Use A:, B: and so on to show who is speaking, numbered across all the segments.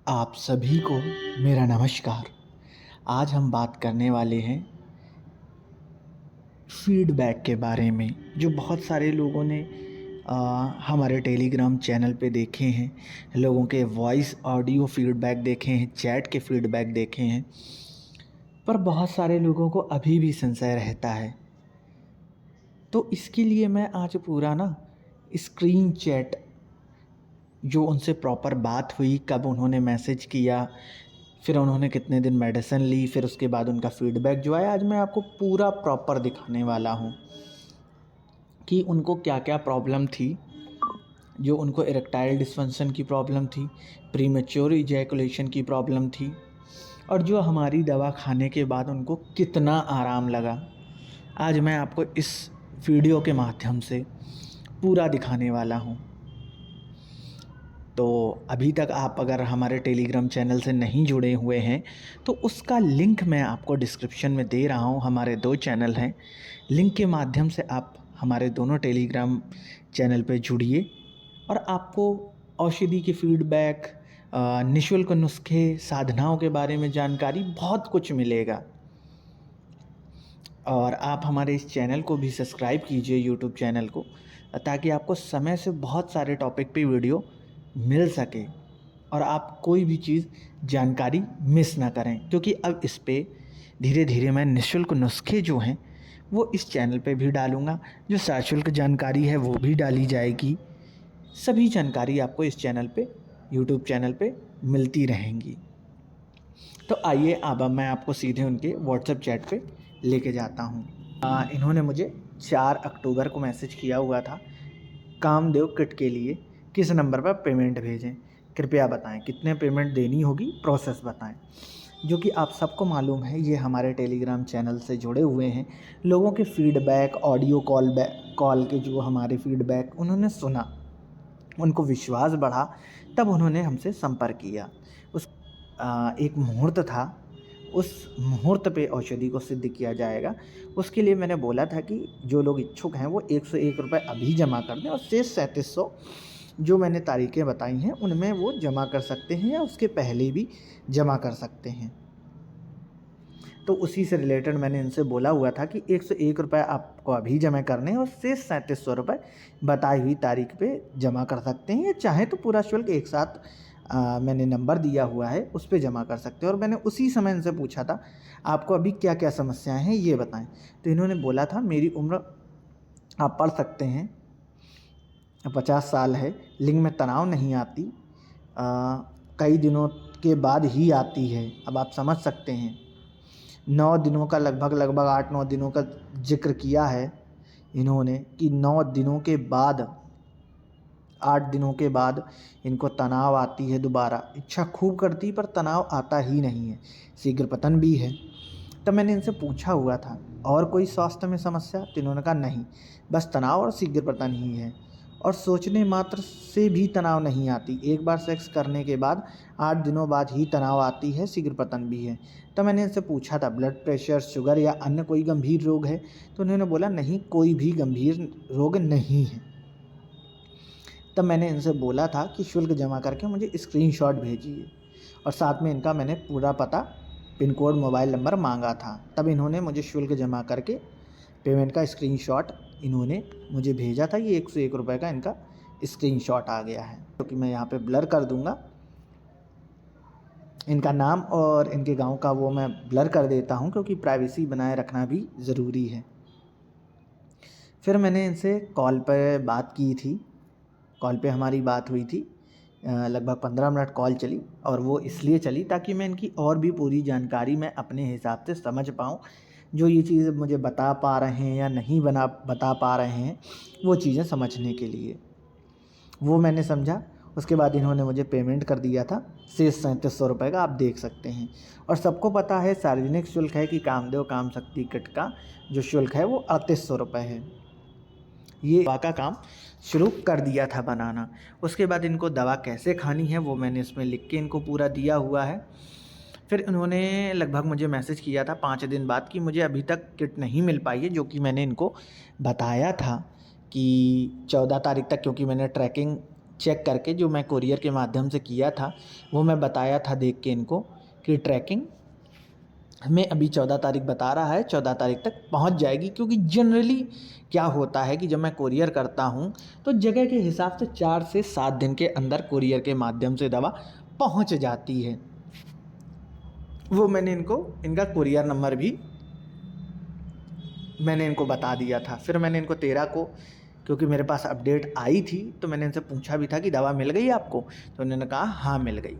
A: आप सभी को मेरा नमस्कार। आज हम बात करने वाले हैं फीडबैक के बारे में, जो बहुत सारे लोगों ने हमारे टेलीग्राम चैनल पे देखे हैं। लोगों के वॉइस ऑडियो फीडबैक देखे हैं, चैट के फीडबैक देखे हैं, पर बहुत सारे लोगों को अभी भी संशय रहता है। तो इसके लिए मैं आज पूरा स्क्रीन चैट, जो उनसे प्रॉपर बात हुई, कब उन्होंने मैसेज किया, फिर उन्होंने कितने दिन मेडिसिन ली, फिर उसके बाद उनका फ़ीडबैक जो आया, आज मैं आपको पूरा प्रॉपर दिखाने वाला हूँ कि उनको क्या क्या प्रॉब्लम थी। जो उनको इरेक्टाइल डिस्फंक्शन की प्रॉब्लम थी, प्रीमेच्योर इजैकुलेशन की प्रॉब्लम थी, और जो हमारी दवा खाने के बाद उनको कितना आराम लगा, आज मैं आपको इस वीडियो के माध्यम से पूरा दिखाने वाला हूँ। तो अभी तक आप अगर हमारे टेलीग्राम चैनल से नहीं जुड़े हुए हैं तो उसका लिंक मैं आपको डिस्क्रिप्शन में दे रहा हूँ। हमारे 2 चैनल हैं, लिंक के माध्यम से आप हमारे दोनों टेलीग्राम चैनल पे जुड़िए और आपको औषधि के फीडबैक, निःशुल्क नुस्खे, साधनाओं के बारे में जानकारी बहुत कुछ मिलेगा। और आप हमारे इस चैनल को भी सब्सक्राइब कीजिए, यूट्यूब चैनल को, ताकि आपको समय से बहुत सारे टॉपिक पे वीडियो मिल सके और आप कोई भी चीज़ जानकारी मिस ना करें। क्योंकि अब इस पे धीरे धीरे मैं निःशुल्क नुस्खे जो हैं वो इस चैनल पे भी डालूँगा, जो सशुल्क जानकारी है वो भी डाली जाएगी। सभी जानकारी आपको इस चैनल पे, यूट्यूब चैनल पे मिलती रहेंगी। तो आइए अब मैं आपको सीधे उनके व्हाट्सएप चैट पे लेके जाता हूँ। इन्होंने मुझे 4 अक्टूबर को मैसेज किया हुआ था, कामदेव किट के लिए किस नंबर पर पेमेंट भेजें, कृपया बताएं कितने पेमेंट देनी होगी, प्रोसेस बताएं। जो कि आप सबको मालूम है, ये हमारे टेलीग्राम चैनल से जुड़े हुए हैं। लोगों के फीडबैक, ऑडियो कॉल के जो हमारे फीडबैक उन्होंने सुना, उनको विश्वास बढ़ा, तब उन्होंने हमसे संपर्क किया। उस एक मुहूर्त था, उस मुहूर्त पे औषधि को सिद्ध किया जाएगा। उसके लिए मैंने बोला था कि जो लोग इच्छुक हैं वो 101 रुपये अभी जमा कर दें और शेष 3700 जो मैंने तारीखें बताई हैं उनमें वो जमा कर सकते हैं, या उसके पहले भी जमा कर सकते हैं। तो उसी से रिलेटेड मैंने इनसे बोला हुआ था कि 101 रुपये आपको अभी जमा करने हैं और शेष 3700 रुपये बताई हुई तारीख पे जमा कर सकते हैं, या चाहे तो पूरा शुल्क एक साथ मैंने नंबर दिया हुआ है उस पे जमा कर सकते हैं। और मैंने उसी समय इनसे पूछा था आपको अभी क्या क्या समस्याएं हैं ये बताएं। तो इन्होंने बोला था मेरी उम्र, आप पढ़ सकते हैं, 50 साल है, लिंग में तनाव नहीं आती, कई दिनों के बाद ही आती है। अब आप समझ सकते हैं, 9 दिनों का लगभग 8-9 दिनों का जिक्र किया है इन्होंने कि 9 दिनों के बाद, 8 दिनों के बाद इनको तनाव आती है दोबारा। इच्छा खूब करती पर तनाव आता ही नहीं है, शीघ्र पतन भी है। तब मैंने इनसे पूछा हुआ था और कोई स्वास्थ्य में समस्या, तो इन्होंने कहा नहीं, बस तनाव और शीघ्र पतन ही है, और सोचने मात्र से भी तनाव नहीं आती। एक बार सेक्स करने के बाद 8 दिनों बाद ही तनाव आती है, शीघ्र पतन भी है। तो मैंने इनसे पूछा था ब्लड प्रेशर, शुगर या अन्य कोई गंभीर रोग है, तो उन्होंने बोला नहीं, कोई भी गंभीर रोग नहीं है। तब मैंने इनसे बोला था कि शुल्क जमा करके मुझे स्क्रीनशॉट भेजिए, और साथ में इनका मैंने पूरा पता, पिन कोड, मोबाइल नंबर मांगा था। तब इन्होंने मुझे शुल्क जमा करके पेमेंट का स्क्रीनशॉट इन्होंने मुझे भेजा था। ये 101 रुपये का इनका स्क्रीनशॉट आ गया है, जो कि मैं यहाँ पे ब्लर कर दूँगा। इनका नाम और इनके गांव का वो मैं ब्लर कर देता हूँ, क्योंकि प्राइवेसी बनाए रखना भी ज़रूरी है। फिर मैंने इनसे कॉल पर बात की थी, कॉल पे हमारी बात हुई थी, लगभग 15 मिनट कॉल चली, और वो इसलिए चली ताकि मैं इनकी और भी पूरी जानकारी मैं अपने हिसाब से समझ पाऊँ। जो ये चीज़ मुझे बता पा रहे हैं या नहीं बता पा रहे हैं, वो चीज़ें समझने के लिए वो मैंने समझा। उसके बाद इन्होंने मुझे पेमेंट कर दिया था शेष 3700 रुपये का, आप देख सकते हैं। और सबको पता है सार्वजनिक शुल्क है कि कामदेव काम शक्ति किट का जो शुल्क है वो 3800 रुपये है। ये दवा का काम शुरू कर दिया था बनाना। उसके बाद इनको दवा कैसे खानी है वो मैंने इसमें लिख के इनको पूरा दिया हुआ है। फिर इन्होंने लगभग मुझे मैसेज किया था 5 दिन बाद कि मुझे अभी तक किट नहीं मिल पाई है, जो कि मैंने इनको बताया था कि 14 तारीख तक, क्योंकि मैंने ट्रैकिंग चेक करके जो मैं कोरियर के माध्यम से किया था वो मैं बताया था देख के इनको कि ट्रैकिंग हमें अभी 14 तारीख बता रहा है, 14 तारीख तक पहुंच जाएगी। क्योंकि जनरली क्या होता है कि जब मैं कोरियर करता हूं तो जगह के हिसाब से 4 से 7 दिन के अंदर कोरियर के माध्यम से दवा पहुंच जाती है। वो मैंने इनका कोरियर नंबर भी मैंने इनको बता दिया था। फिर मैंने इनको 13 को, क्योंकि मेरे पास अपडेट आई थी, तो मैंने इनसे पूछा भी था कि दवा मिल गई आपको, तो उन्होंने कहा हाँ मिल गई।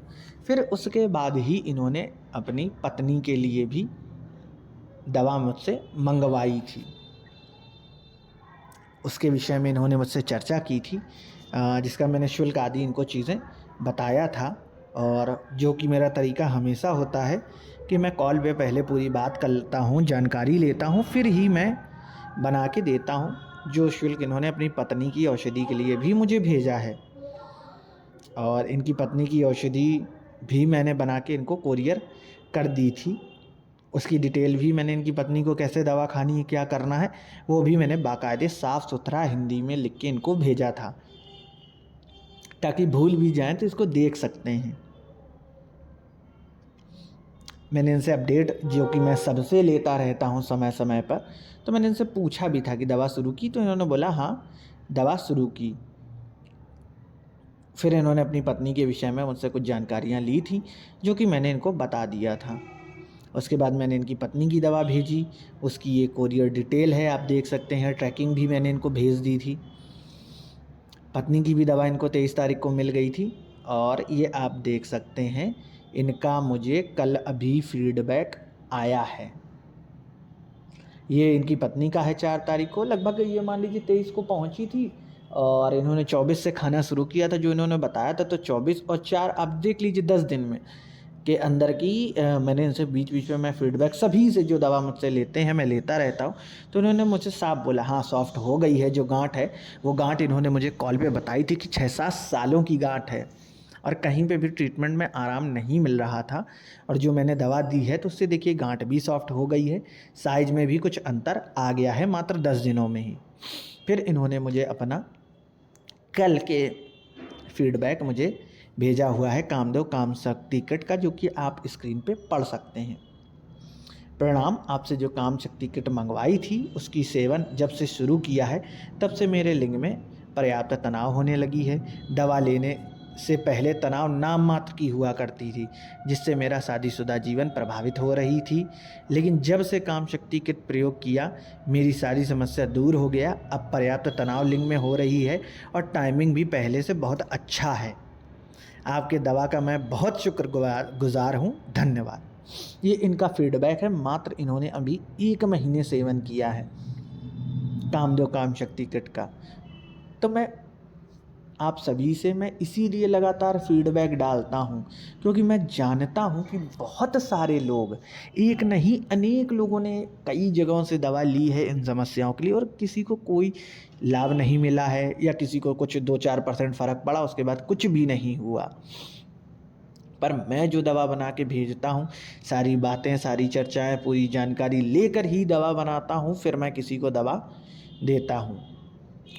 A: फिर उसके बाद ही इन्होंने अपनी पत्नी के लिए भी दवा मुझसे मंगवाई थी। उसके विषय में इन्होंने मुझसे चर्चा की थी, जिसका मैंने शुल्क आदि इनको चीज़ें बताया था। और जो कि मेरा तरीका हमेशा होता है कि मैं कॉल पे पहले पूरी बात कर लेता हूँ, जानकारी लेता हूँ, फिर ही मैं बना के देता हूँ। जो शुल्क इन्होंने अपनी पत्नी की औषधि के लिए भी मुझे भेजा है, और इनकी पत्नी की औषधि भी मैंने बना के इनको कोरियर कर दी थी। उसकी डिटेल भी मैंने इनकी पत्नी को कैसे दवा खानी है, क्या करना है, वो भी मैंने बाकायदे साफ़ सुथरा हिंदी में लिख के इनको भेजा था, ताकि भूल भी जाएं तो इसको देख सकते हैं। मैंने इनसे अपडेट, जो कि मैं सबसे लेता रहता हूं समय समय पर, तो मैंने इनसे पूछा भी था कि दवा शुरू की, तो इन्होंने बोला हाँ दवा शुरू की। फिर इन्होंने अपनी पत्नी के विषय में मुझसे कुछ जानकारियाँ ली थी, जो कि मैंने इनको बता दिया था। उसके बाद मैंने इनकी पत्नी की दवा भेजी, उसकी ये कोरियर डिटेल है, आप देख सकते हैं। ट्रैकिंग भी मैंने इनको भेज दी थी। पत्नी की भी दवा इनको 23 तारीख को मिल गई थी। और ये आप देख सकते हैं, इनका मुझे कल अभी फीडबैक आया है। ये इनकी पत्नी का है 4 तारीख को, लगभग ये मान लीजिए 23 को पहुंची थी, और इन्होंने 24 से खाना शुरू किया था जो इन्होंने बताया था। तो 24 और 4 आप देख लीजिए 10 दिन में के अंदर की मैंने इनसे बीच बीच में मैं फीडबैक सभी से जो दवा मुझसे लेते हैं मैं लेता रहता हूँ, तो इन्होंने मुझसे साफ बोला हाँ सॉफ्ट हो गई है। जो गांठ है वो गांठ इन्होंने मुझे कॉल पे बताई थी कि 6-7 सालों की गांठ है, और कहीं पे भी ट्रीटमेंट में आराम नहीं मिल रहा था। और जो मैंने दवा दी है तो उससे देखिए गांठ भी सॉफ्ट हो गई है, साइज़ में भी कुछ अंतर आ गया है मात्र 10 दिनों में ही। फिर इन्होंने मुझे अपना कल के फीडबैक मुझे भेजा हुआ है कामदेव काम शक्ति किट का, जो कि आप स्क्रीन पे पढ़ सकते हैं। प्रणाम, आपसे जो काम शक्ति किट मंगवाई थी उसकी सेवन जब से शुरू किया है तब से मेरे लिंग में पर्याप्त तनाव होने लगी है। दवा लेने से पहले तनाव नाम मात्र की हुआ करती थी, जिससे मेरा शादीशुदा जीवन प्रभावित हो रही थी। लेकिन जब से काम शक्ति किट प्रयोग किया मेरी सारी समस्या दूर हो गया। अब पर्याप्त तनाव लिंग में हो रही है और टाइमिंग भी पहले से बहुत अच्छा है। आपके दवा का मैं बहुत शुक्रगुजार हूँ, धन्यवाद। ये इनका फीडबैक है, मात्र इन्होंने अभी 1 महीने सेवन किया है कामदेव काम शक्ति किट का। तो मैं आप सभी से मैं इसीलिए लगातार फीडबैक डालता हूँ, क्योंकि मैं जानता हूँ कि बहुत सारे लोग, एक नहीं अनेक लोगों ने कई जगहों से दवा ली है इन समस्याओं के लिए, और किसी को कोई लाभ नहीं मिला है, या किसी को कुछ 2-4% फ़र्क पड़ा, उसके बाद कुछ भी नहीं हुआ। पर मैं जो दवा बना के भेजता हूँ, सारी बातें, सारी चर्चाएं, पूरी जानकारी लेकर ही दवा बनाता हूँ, फिर मैं किसी को दवा देता हूँ।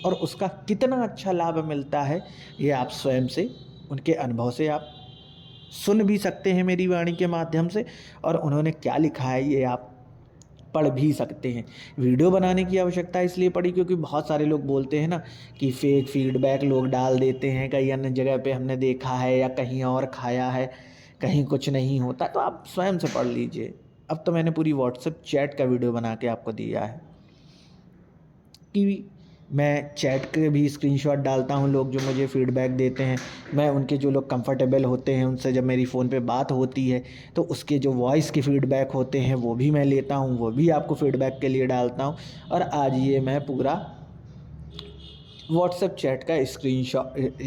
A: और उसका कितना अच्छा लाभ मिलता है ये आप स्वयं से, उनके अनुभव से आप सुन भी सकते हैं मेरी वाणी के माध्यम से, और उन्होंने क्या लिखा है ये आप पढ़ भी सकते हैं। वीडियो बनाने की आवश्यकता इसलिए पड़ी क्योंकि बहुत सारे लोग बोलते हैं ना कि फेक फीडबैक लोग डाल देते हैं, कई अन्य जगह पे हमने देखा है या कहीं और खाया है, कहीं कुछ नहीं होता। तो आप स्वयं से पढ़ लीजिए। अब तो मैंने पूरी व्हाट्सएप चैट का वीडियो बना के आपको दिया है कि मैं चैट के भी स्क्रीनशॉट डालता हूँ। लोग जो मुझे फ़ीडबैक देते हैं, मैं उनके जो लोग कंफर्टेबल होते हैं उनसे जब मेरी फ़ोन पे बात होती है तो उसके जो वॉइस के फ़ीडबैक होते हैं वो भी मैं लेता हूँ, वो भी आपको फ़ीडबैक के लिए डालता हूँ। और आज ये मैं पूरा व्हाट्सएप चैट का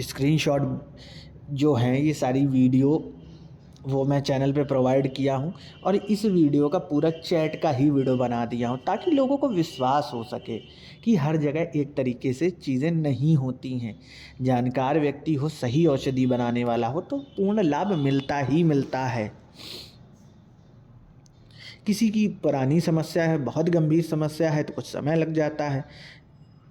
A: स्क्रीनशॉट जो हैं ये सारी वीडियो वो मैं चैनल पे प्रोवाइड किया हूँ, और इस वीडियो का पूरा चैट का ही वीडियो बना दिया हूँ ताकि लोगों को विश्वास हो सके कि हर जगह एक तरीके से चीज़ें नहीं होती हैं। जानकार व्यक्ति हो, सही औषधि बनाने वाला हो तो पूर्ण लाभ मिलता ही मिलता है। किसी की पुरानी समस्या है, बहुत गंभीर समस्या है तो कुछ समय लग जाता है।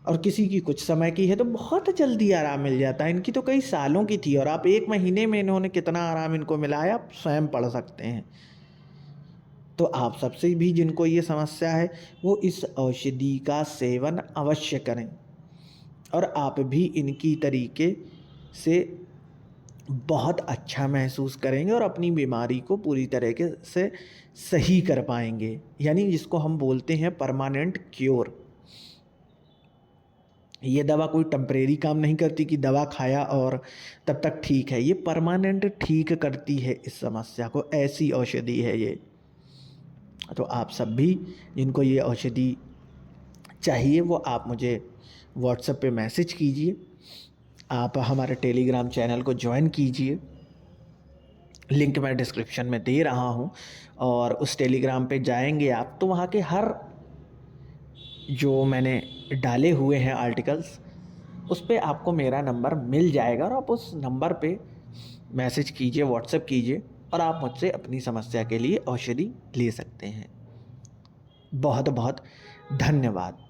A: और किसी की कुछ समय की है तो बहुत जल्दी आराम मिल जाता है। इनकी तो कई सालों की थी और आप 1 महीने में इन्होंने कितना आराम इनको मिला है आप स्वयं पढ़ सकते हैं। तो आप सबसे भी जिनको ये समस्या है वो इस औषधि का सेवन अवश्य करें और आप भी इनकी तरीके से बहुत अच्छा महसूस करेंगे और अपनी बीमारी को पूरी तरीके से सही कर पाएंगे, यानी जिसको हम बोलते हैं परमानेंट क्योर। ये दवा कोई टेम्परेरी काम नहीं करती कि दवा खाया और तब तक ठीक है, ये परमानेंट ठीक करती है इस समस्या को, ऐसी औषधि है ये। तो आप सब भी जिनको ये औषधि चाहिए वो आप मुझे व्हाट्सएप पे मैसेज कीजिए, आप हमारे टेलीग्राम चैनल को ज्वाइन कीजिए, लिंक मैं डिस्क्रिप्शन में दे रहा हूँ। और उस टेलीग्राम पे जाएंगे आप तो वहाँ के हर जो मैंने डाले हुए हैं आर्टिकल्स उस पे आपको मेरा नंबर मिल जाएगा और आप उस नंबर पे मैसेज कीजिए, व्हाट्सएप कीजिए और आप मुझसे अपनी समस्या के लिए औषधि ले सकते हैं। बहुत बहुत धन्यवाद।